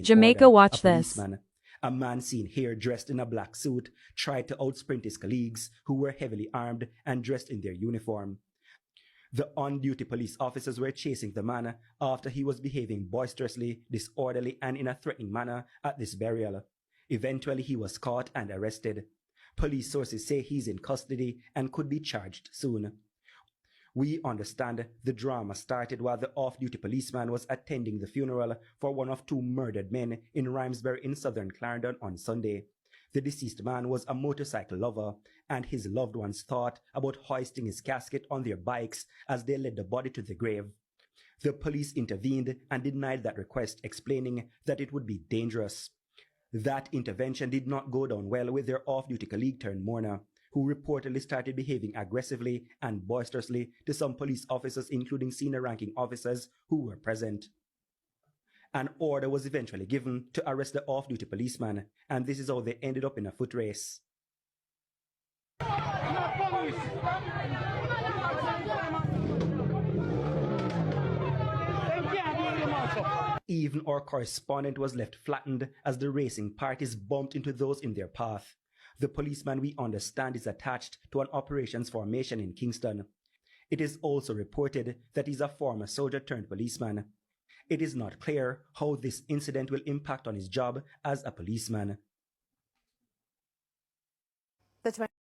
Jamaica, watch this. A man seen here dressed in a black suit tried to outsprint his colleagues who were heavily armed and dressed in their uniform. The on-duty police officers were chasing the man after he was behaving boisterously, disorderly, and in a threatening manner at this burial. Eventually, he was caught and arrested. Police sources say he's in custody and could be charged soon. We understand the drama started while the off-duty policeman was attending the funeral for one of two murdered men in Rhymesbury in southern Clarendon on Sunday. The deceased man was a motorcycle lover, and his loved ones thought about hoisting his casket on their bikes as they led the body to the grave. The police intervened and denied that request, explaining that it would be dangerous. That intervention did not go down well with their off-duty colleague turned mourner, who reportedly started behaving aggressively and boisterously to some police officers, including senior-ranking officers who were present. An order was eventually given to arrest the off-duty policeman, and this is how they ended up in a foot race. Even our correspondent was left flattened as the racing parties bumped into those in their path. The policeman, we understand, is attached to an operations formation in Kingston. It is also reported that he's a former soldier turned policeman. It is not clear how this incident will impact on his job as a policeman.